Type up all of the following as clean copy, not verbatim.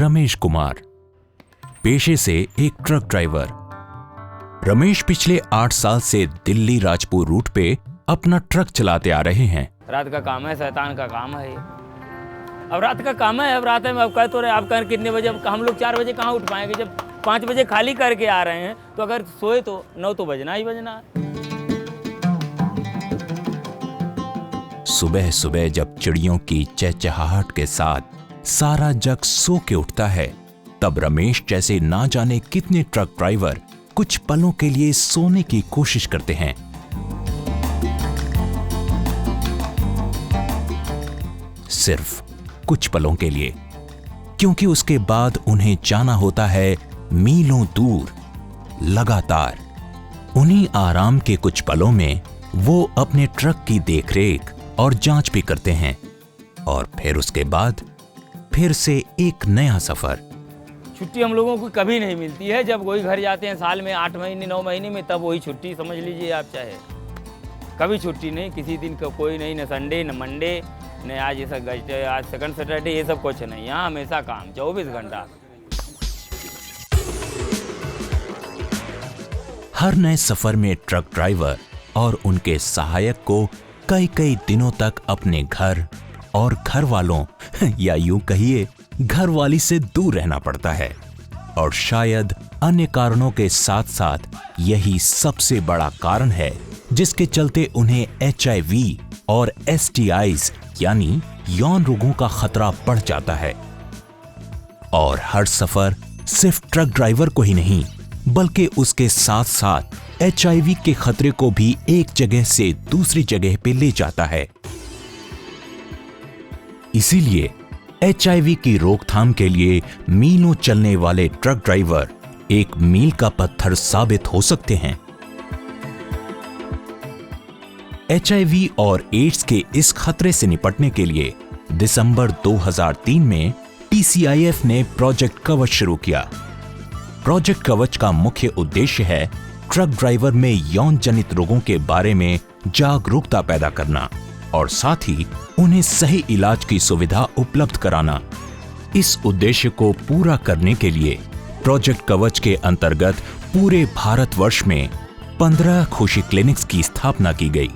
रमेश कुमार, पेशे से एक ट्रक ड्राइवर। रमेश पिछले 8 साल से दिल्ली राजपुर रूट पे अपना ट्रक चलाते आ रहे हैं। रात का काम है, शैतान का काम है। अब रात का काम है, अब रात में अब कह तो रहे आप कहें कितने बजे, अब हम लोग 4 बजे कहाँ उठ पाएंगे जब 5 बजे खाली करके आ रहे हैं, तो अगर सोए तो 9 तो बजना ही बजना है। सुबह सुबह जब चिड़ियों की चहचहाहट के साथ सारा जग सो के उठता है, तब रमेश जैसे ना जाने कितने ट्रक ड्राइवर कुछ पलों के लिए सोने की कोशिश करते हैं। सिर्फ कुछ पलों के लिए, क्योंकि उसके बाद उन्हें जाना होता है मीलों दूर। लगातार उन्हीं आराम के कुछ पलों में वो अपने ट्रक की देखरेख और जांच भी करते हैं, और फिर उसके बाद फिर से एक नया सफर। छुट्टी हम लोगों को कभी नहीं मिलती है। जब वही घर जाते हैं साल में 8 महीने 9 महीने में, तब वही छुट्टी समझ लीजिए आप। चाहे कभी छुट्टी नहीं, किसी दिन का कोई नहीं, न संडे न मंडे न आज ये सब आज सेकंड सैटरडे, ये सब कुछ नहीं। यहाँ हमेशा काम 24 घंटा। हर नए सफर में ट्रक ड्राइवर और उनके सहायक को कई कई दिनों तक अपने घर और घर वालों या यूं कहिए घरवाली से दूर रहना पड़ता है। और शायद अन्य कारणों के साथ साथ यही सबसे बड़ा कारण है जिसके चलते उन्हें HIV और STIs यानी यौन रोगों का खतरा बढ़ जाता है। और हर सफर सिर्फ ट्रक ड्राइवर को ही नहीं, बल्कि उसके साथ साथ HIV के खतरे को भी एक जगह से दूसरी जगह पे ले जाता है। इसीलिए HIV की रोकथाम के लिए मीलों चलने वाले ट्रक ड्राइवर एक मील का पत्थर साबित हो सकते हैं। HIV और एड्स के इस खतरे से निपटने के लिए दिसंबर 2003 में TCIF ने प्रोजेक्ट कवच शुरू किया। प्रोजेक्ट कवच का मुख्य उद्देश्य है ट्रक ड्राइवर में यौन जनित रोगों के बारे में जागरूकता पैदा करना और साथ ही उन्हें सही इलाज की सुविधा उपलब्ध कराना। इस उद्देश्य को पूरा करने के लिए प्रोजेक्ट कवच के अंतर्गत पूरे भारतवर्ष में 15 खुशी क्लिनिक्स की स्थापना की गई।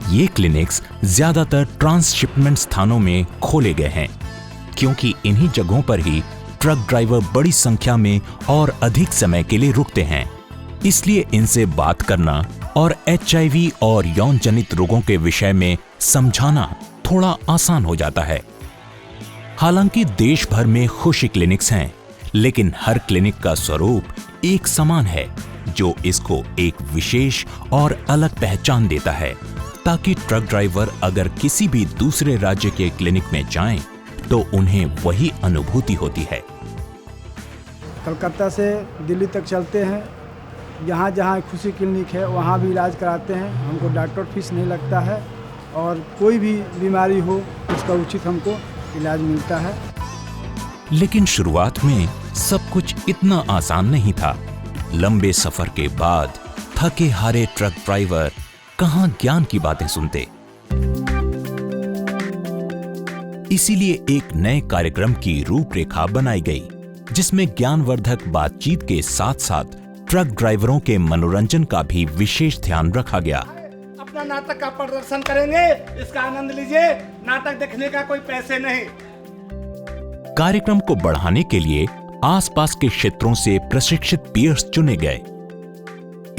ये क्लिनिक्स ज्यादातर ट्रांसशिपमेंट स्थानों में खोले गए हैं, क्योंकि इन्हीं जगहों पर ही ट्रक ड्राइवर बड़ी संख्या में और अधिक समय के लिए रुकते हैं। इसलिए इनसे बात करना और HIV और यौन जनित रोगों के विषय में समझाना थोड़ा आसान हो जाता है। हालांकि देश भर में खुशी क्लिनिक्स हैं, लेकिन हर क्लिनिक का स्वरूप एक समान है, जो इसको एक विशेष और अलग पहचान देता है, ताकि ट्रक ड्राइवर अगर किसी भी दूसरे राज्य के क्लिनिक में जाएं, तो उन्हें वही अनुभूति होती है। कलकत्ता से दिल्ली तक चलते हैं, जहाँ जहाँ खुशी क्लिनिक है वहाँ भी इलाज कराते हैं। हमको डॉक्टर फीस नहीं लगता है और कोई भी बीमारी हो उसका उचित हमको इलाज मिलता है। लेकिन शुरुआत में सब कुछ इतना आसान नहीं था। लंबे सफर के बाद थके हारे ट्रक ड्राइवर कहाँ ज्ञान की बातें सुनते। इसीलिए एक नए कार्यक्रम की रूपरेखा बनाई गई, जिसमें ज्ञानवर्धक बातचीत के साथ साथ ट्रक ड्राइवरों के मनोरंजन का भी विशेष ध्यान रखा गया। अपना नाटक का प्रदर्शन करेंगे, इसका आनंद लीजिए। नाटक देखने का कोई पैसे नहीं। कार्यक्रम को बढ़ाने के लिए आसपास के क्षेत्रों से प्रशिक्षित पीयर्स चुने गए।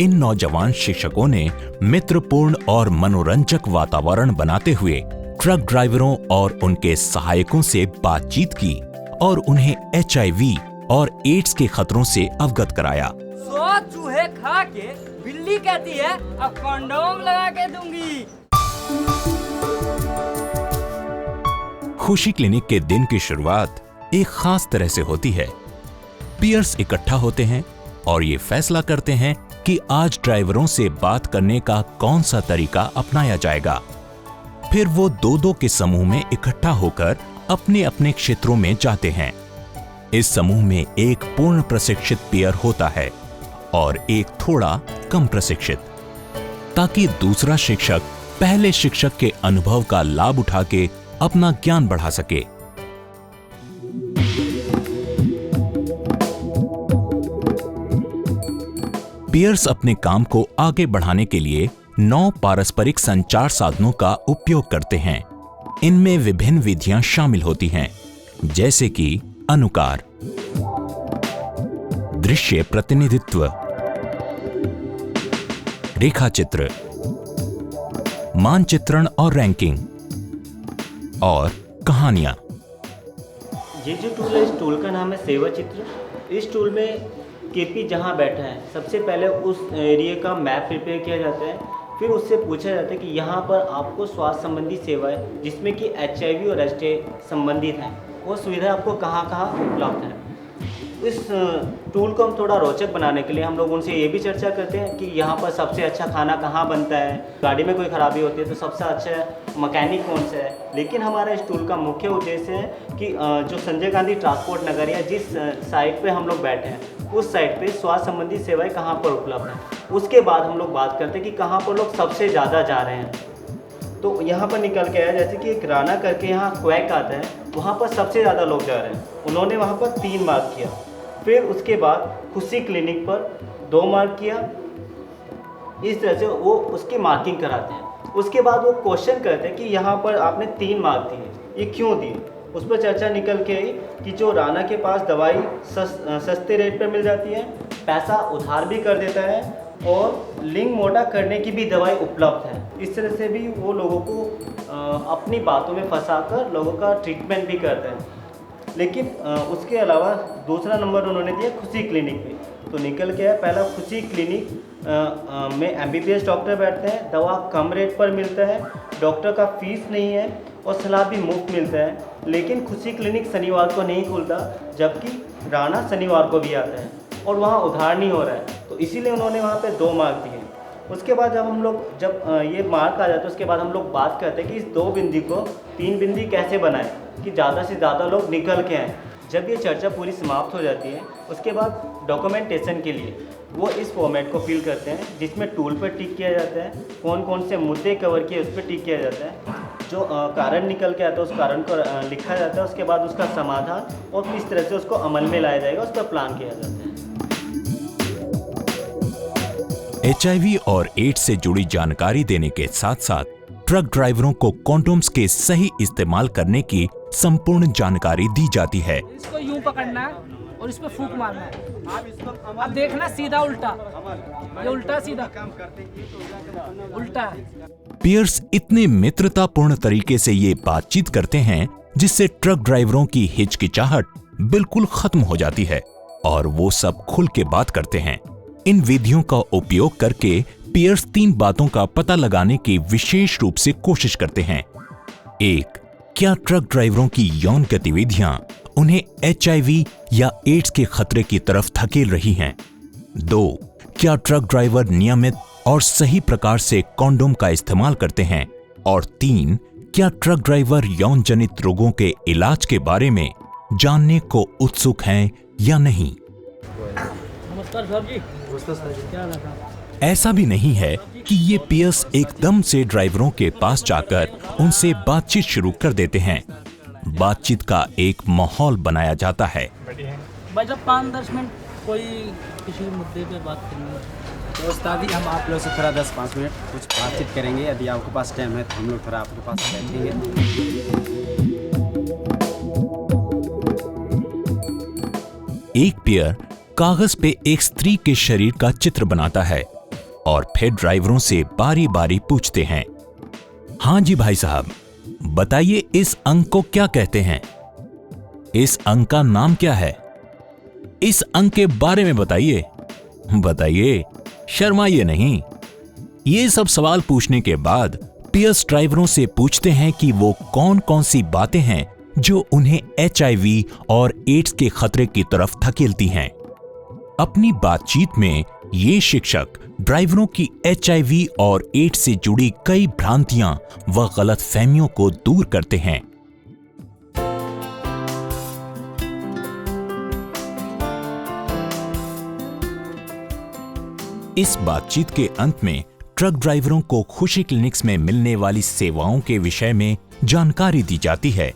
इन नौजवान शिक्षकों ने मित्रपूर्ण और मनोरंजक वातावरण बनाते हुए ट्रक ड्राइवरों और उनके सहायकों से बातचीत की और उन्हें HIV और एड्स के खतरों से अवगत कराया। चूहे खा के बिल्ली कहती है अब कंडोम लगा के दूंगी। खुशी क्लिनिक के दिन की शुरुआत एक खास तरह से होती है। पीयर्स इकट्ठा होते हैं और ये फैसला करते हैं कि आज ड्राइवरों से बात करने का कौन सा तरीका अपनाया जाएगा। फिर वो 2-2 के समूह में इकट्ठा होकर अपने अपने क्षेत्रों में जाते हैं। इस समूह में एक पूर्ण प्रशिक्षित पीयर होता है और एक थोड़ा कम प्रशिक्षित, ताकि दूसरा शिक्षक पहले शिक्षक के अनुभव का लाभ उठा के अपना ज्ञान बढ़ा सके। पियर्स अपने काम को आगे बढ़ाने के लिए 9 पारस्परिक संचार साधनों का उपयोग करते हैं। इनमें विभिन्न विधियां शामिल होती हैं, जैसे कि अनुकार, दृश्य प्रतिनिधित्व, रेखाचित्र, मानचित्रण और रैंकिंग, और कहानियां। ये जो टूल है, इस टूल का नाम है सेवा चित्र। इस टूल में केपी जहाँ बैठा है, सबसे पहले उस एरिया का मैप प्रिपेयर किया जाता है। फिर उससे पूछा जाता है कि यहाँ पर आपको स्वास्थ्य संबंधी सेवाएं, जिसमें कि HIV और STI संबंधित हैं, वो सुविधा आपको कहाँ कहाँ उपलब्ध है। इस टूल को हम थोड़ा रोचक बनाने के लिए हम लोग उनसे ये भी चर्चा करते हैं कि यहाँ पर सबसे अच्छा खाना कहाँ बनता है, गाड़ी में कोई ख़राबी होती है तो सबसे अच्छा मैकेनिक कौन सा है। लेकिन हमारा इस टूल का मुख्य उद्देश्य है कि जो संजय गांधी ट्रांसपोर्ट नगर या जिस साइट पे हम लोग बैठे हैं, उस साइट पे स्वास्थ्य संबंधी सेवाएं कहाँ पर उपलब्ध हैं। उसके बाद हम लोग बात करते हैं कि कहाँ पर लोग सबसे ज़्यादा जा रहे हैं। तो यहाँ पर निकल के आया, जैसे कि एक राना करके यहाँ क्वैक आता है, वहाँ पर सबसे ज़्यादा लोग जा रहे हैं। उन्होंने वहाँ पर 3 मार्क किया। फिर उसके बाद खुशी क्लिनिक पर 2 मार्क किया। इस तरह से वो उसकी मार्किंग कराते हैं। उसके बाद वो क्वेश्चन करते हैं कि यहाँ पर आपने 3 मार्क दिए, ये क्यों दिए। उस पर चर्चा निकल के आई कि जो राना के पास दवाई सस्ते रेट पर मिल जाती है, पैसा उधार भी कर देता है और लिंग मोटा करने की भी दवाई उपलब्ध है। इस तरह से भी वो लोगों को अपनी बातों में फंसाकर लोगों का ट्रीटमेंट भी करते हैं। लेकिन उसके अलावा दूसरा नंबर उन्होंने दिया खुशी क्लिनिक पे। तो निकल के आया पहला, खुशी क्लिनिक में MBBS डॉक्टर बैठते हैं, दवा कम रेट पर मिलता है, डॉक्टर का फीस नहीं है और सलाह भी मुफ्त मिलता है। लेकिन खुशी क्लिनिक शनिवार को नहीं खुलता, जबकि राना शनिवार को भी आता है और वहाँ उधार नहीं हो रहा है। तो इसीलिए उन्होंने वहाँ पे 2 मार्क दिए। उसके बाद जब ये मार्क आ जाता है, उसके बाद हम लोग बात करते हैं कि इस 2 बिंदी को 3 बिंदी कैसे बनाएं कि ज़्यादा से ज़्यादा लोग निकल के आएँ। जब ये चर्चा पूरी समाप्त हो जाती है, उसके बाद डॉक्यूमेंटेशन के लिए वो इस फॉर्मेट को फिल करते हैं, जिसमें टूल पर टिक किया जाता है, कौन कौन से मुद्दे कवर किए उस पर टिक किया जाता है, जो कारण निकल के आता है उस कारण को लिखा जाता है। उसके बाद उसका समाधान और किस तरह से उसको अमल में लाया जाएगा, उस पर प्लान किया जाता है। HIV और एड्स से जुड़ी जानकारी देने के साथ साथ ट्रक ड्राइवरों को कॉन्डोम्स के सही इस्तेमाल करने की संपूर्ण जानकारी दी जाती है। इसको यूं पकड़ना है और इस पे फूंक मारना है। अब देखना सीधा उल्टा, ये उल्टा सीधा उल्टा है। पियर्स इतने मित्रतापूर्ण तरीके से ये बातचीत करते हैं जिससे ट्रक ड्राइवरों की हिचकिचाहट बिल्कुल खत्म हो जाती है और वो सब खुल के बात करते हैं। इन विधियों का उपयोग करके पियर्स 3 बातों का पता लगाने की विशेष रूप से कोशिश करते हैं। 1. क्या ट्रक ड्राइवरों की यौन गतिविधियां उन्हें HIV या एड्स के खतरे की तरफ धकेल रही हैं? 2. क्या ट्रक ड्राइवर नियमित और सही प्रकार से कॉन्डोम का इस्तेमाल करते हैं? और 3. क्या ट्रक ड्राइवर यौन जनित रोगों के इलाज के बारे में जानने को उत्सुक हैं या नहीं? नमस्कार सर जी। क्या लगा? ऐसा भी नहीं है कि ये पियर्स एकदम से ड्राइवरों के पास जाकर उनसे बातचीत शुरू कर देते हैं। बातचीत का एक माहौल बनाया जाता है। भाई जब 5-10 मिनट कोई किसी मुद्दे पे बात करनी है तो उस्तादी हम आप लोग से थोड़ा 10-5 मिनट कुछ बातचीत करेंगे। यदि आपके पास टाइम है तो हम लोग थोड़ा आपके पास बैठेंगे। एक पियर कागज पे एक स्त्री के शरीर का चित्र बनाता है और फिर ड्राइवरों से बारी बारी पूछते हैं, हाँ जी भाई साहब, बताइए इस अंक को क्या कहते हैं? इस अंक का नाम क्या है? इस अंक के बारे में बताइए। बताइए, शर्माइए नहीं। ये सब सवाल पूछने के बाद पियर्स ड्राइवरों से पूछते हैं कि वो कौन कौन सी बातें हैं जो उन्हें HIV और एड्स के खतरे की तरफ धकेलती हैं। अपनी बातचीत में ये शिक्षक ड्राइवरों की HIV और एड्स से जुड़ी कई भ्रांतियां व गलतफहमियों को दूर करते हैं। इस बातचीत के अंत में ट्रक ड्राइवरों को खुशी क्लिनिक्स में मिलने वाली सेवाओं के विषय में जानकारी दी जाती है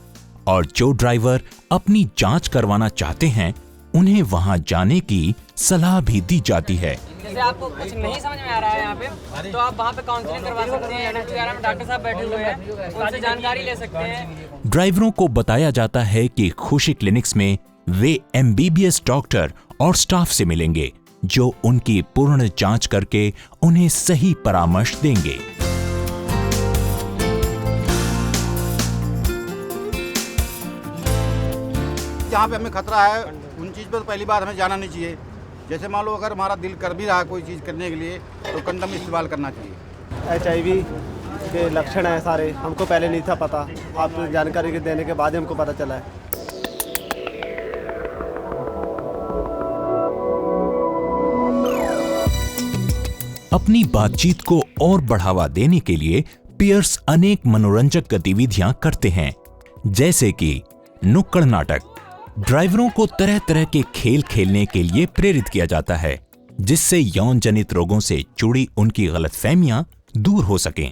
और जो ड्राइवर अपनी जांच करवाना चाहते हैं उन्हें वहां जाने की सलाह भी दी जाती है। जैसे आपको कुछ नहीं समझ में आ रहा है यहाँ पे, तो आप वहाँ पे काउंसलिंग करवा सकते हैं। NH11 में डॉक्टर साहब बैठे हुए हैं, उनसे जानकारी ले सकते हैं। ड्राइवरों को बताया जाता है कि खुशी क्लिनिक्स में वे MBBS डॉक्टर और स्टाफ से मिलेंगे जो उनकी पूर्ण जांच करके उन्हें सही परामर्श देंगे। जहाँ पे हमें खतरा है उन चीज़ पर तो पहली बात हमें जाना नहीं चाहिए। जैसे मान लो अगर हमारा दिल कर भी रहा है कोई चीज़ करने के लिए तो कंडम इस्तेमाल करना चाहिए। HIV के लक्षण हैं सारे, हमको पहले नहीं था पता, आप जानकारी देने के बाद ही हमको पता चला है। अपनी बातचीत को और बढ़ावा देने के लिए पियर्स अनेक मनोरंजक गतिविधियां करते हैं, जैसे कि नुक्कड़ नाटक। ड्राइवरों को तरह तरह के खेल खेलने के लिए प्रेरित किया जाता है जिससे यौन जनित रोगों से जुड़ी उनकी गलतफहमियां दूर हो सकें।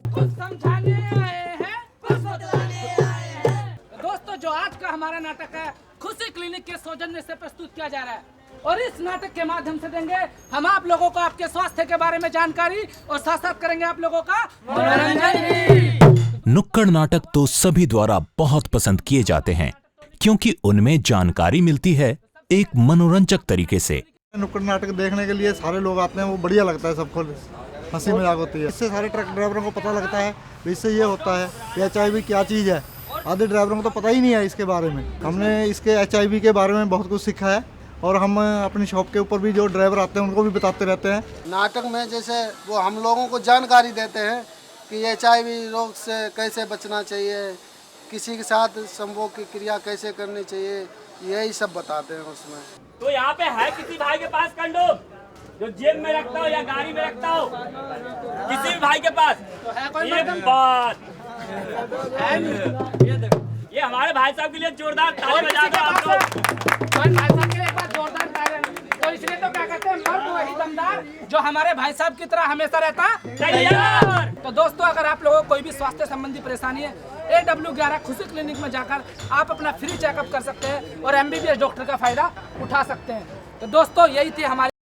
कुछ समझाने आए हैं, कुछ बतलाने आए हैं। दोस्तों, जो आज का हमारा नाटक है खुशी क्लिनिक के सौजन्य से प्रस्तुत किया जा रहा है और इस नाटक के माध्यम से देंगे हम आप लोगों को आपके स्वास्थ्य के बारे में जानकारी और साथ साथ करेंगे आप लोगों का मनोरंजन भी। नुक्कड़ नाटक तो सभी द्वारा बहुत पसंद किए जाते हैं क्योंकि उनमें जानकारी मिलती है एक मनोरंजक तरीके से। नुक्कड़ नाटक देखने के लिए सारे लोग आते हैं, वो बढ़िया लगता है, सबको हंसी मजाक होती है। इससे सारे ट्रक ड्राइवरों को पता लगता है इससे ये होता है कि HIV क्या चीज़ है। आधे ड्राइवरों को तो पता ही नहीं है इसके बारे में। हमने इसके HIV के बारे में बहुत कुछ सीखा है और हम अपनी शॉप के ऊपर भी जो ड्राइवर आते हैं उनको भी बताते रहते हैं। नाटक में जैसे वो हम लोगों को जानकारी देते हैं कि HIV रोग से कैसे बचना चाहिए, किसी के साथ संभोग की क्रिया कैसे करनी चाहिए, यही सब बताते हैं उसमें। तो यहाँ पे है किसी भाई के पास कंडोम जो जेब में रखता हो या गाड़ी में रखता हो, किसी भी भाई के पास ये बात ये हमारे भाई साहब के लिए जोरदार ताली बजा दो आप लोग। तो इसलिए तो क्या कहते हैं, मर्द वही दमदार जो हमारे भाई साहब की तरह हमेशा रहता तैयार। तो दोस्तों, अगर आप लोगों को कोई भी स्वास्थ्य संबंधी परेशानी है, AW11 खुशी क्लिनिक में जाकर आप अपना फ्री चेकअप कर सकते हैं और MBBS डॉक्टर का फायदा उठा सकते हैं। तो दोस्तों, यही थी हमारी